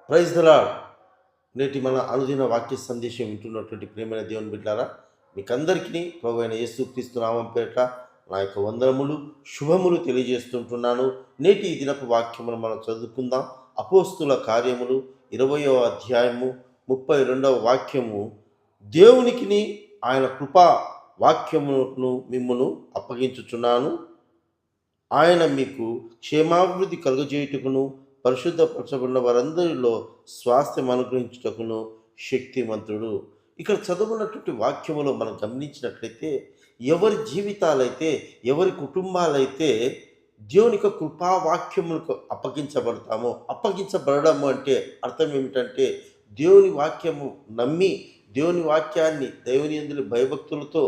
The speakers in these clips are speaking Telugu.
Praise the lord. నేటి మన అనుదిన వాక్య సందేశం వింటున్నటువంటి ప్రియమైన దేవుని బిడ్డారా, మీకందరికీ ప్రభువైన యేసుక్రీస్తు నామం పేరిట నా యొక్క వందనములు, శుభములు తెలియజేస్తుంటున్నాను. నేటి ఈ దినపు వాక్యమును మనం చదువుకుందాం. అపోస్తుల కార్యములు 20వ అధ్యాయము 32వ వాక్యము. దేవునికిని ఆయన కృపా వాక్యమును మిమ్మును అప్పగించుచున్నాను. ఆయన మీకు క్షేమాభివృద్ధి కలుగజేయుటకును పరిశుద్ధపరచబడిన వారందరిలో స్వాస్థ్యం అనుగ్రహించుటకును శక్తిమంతుడు. ఇక్కడ చదువున్నటువంటి వాక్యములో మనం గమనించినట్లయితే, ఎవరి జీవితాలైతే, ఎవరి కుటుంబాలైతే దేవుని యొక్క కృపావాక్యములకు అప్పగించబడము అంటే అర్థం ఏమిటంటే, దేవుని వాక్యము నమ్మి, దేవుని వాక్యాన్ని దేవుని యందు భయభక్తులతో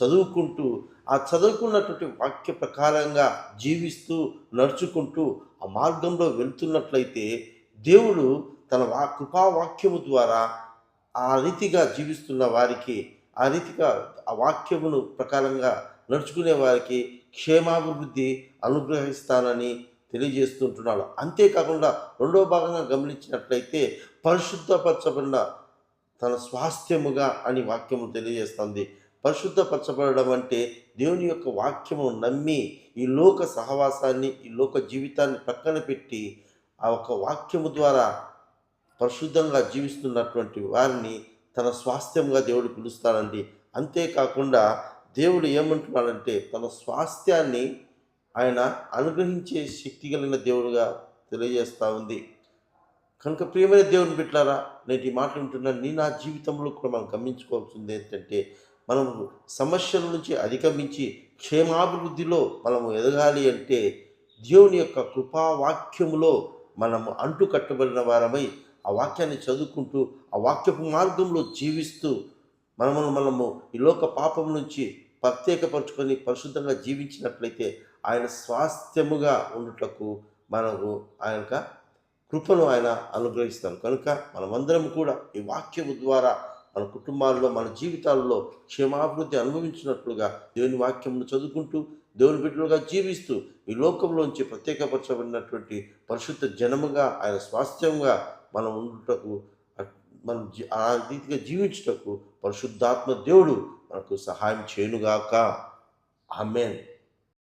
చదువుకుంటూ, ఆ చదువుకున్నటువంటి వాక్య ప్రకారంగా జీవిస్తూ నడుచుకుంటూ ఆ మార్గంలో వెళ్తున్నట్లయితే, దేవుడు తన కృపావాక్యము ద్వారా ఆ రీతిగా జీవిస్తున్న వారికి, ఆ రీతిగా ఆ వాక్యమును ప్రకారంగా నడుచుకునే వారికి క్షేమాభివృద్ధి అనుగ్రహిస్తానని తెలియజేస్తుంటున్నాడు. అంతేకాకుండా రెండవ భాగంగా గమనించినట్లయితే, పరిశుద్ధపరచబడిన తన స్వాస్థ్యముగా అని వాక్యము తెలియజేస్తుంది. పరిశుద్ధపరచబడడం అంటే దేవుని యొక్క వాక్యము నమ్మి ఈ లోక సహవాసాన్ని, ఈ లోక జీవితాన్ని పక్కన పెట్టి ఆ ఒక వాక్యము ద్వారా పరిశుద్ధంగా జీవిస్తున్నటువంటి వారిని తన స్వాస్థ్యంగా దేవుడు పిలుస్తాడండి. అంతేకాకుండా దేవుడు ఏమంటున్నాడంటే, తన స్వాస్థ్యాన్ని ఆయన అనుగ్రహించే శక్తి కలిగిన దేవుడుగా తెలియజేస్తూ ఉంది. కనుక ప్రియమైన దేవుని బిడ్డలారా, నేటి మాట వింటున్న నా జీవితంలో కూడా మనం గమనించుకోవాల్సింది ఏంటంటే, మనం సమస్యల నుంచి అధిగమించి క్షేమాభివృద్ధిలో మనము ఎదగాలి అంటే, దేవుని యొక్క కృపావాక్యములో మనము అంటు కట్టబడిన వారమై ఆ వాక్యాన్ని చదువుకుంటూ, ఆ వాక్యపు మార్గంలో జీవిస్తూ మనము ఈ లోక పాపం నుంచి ప్రత్యేకపరుచుకొని పరిశుద్ధంగా జీవించినట్లయితే ఆయన స్వాస్థ్యముగా ఉండుటకు మనకు ఆయన కృపను ఆయన అనుగ్రహిస్తాను. కనుక మనమందరం కూడా ఈ వాక్యము ద్వారా మన కుటుంబాల్లో, మన జీవితాల్లో క్షేమాభివృద్ధి అనుభవించినట్లుగా దేవుని వాక్యమును చదువుకుంటూ, దేవుని బిడ్డలుగా జీవిస్తూ ఈ లోకంలోంచి ప్రత్యేకపరచబడినటువంటి పరిశుద్ధ జనముగా, ఆయన స్వాస్థ్యంగా మనం ఉండుటకు, మనం ఆ రీతిగా జీవించుటకు పరిశుద్ధాత్మ దేవుడు మనకు సహాయం చేయనుగాక. ఆమేన్.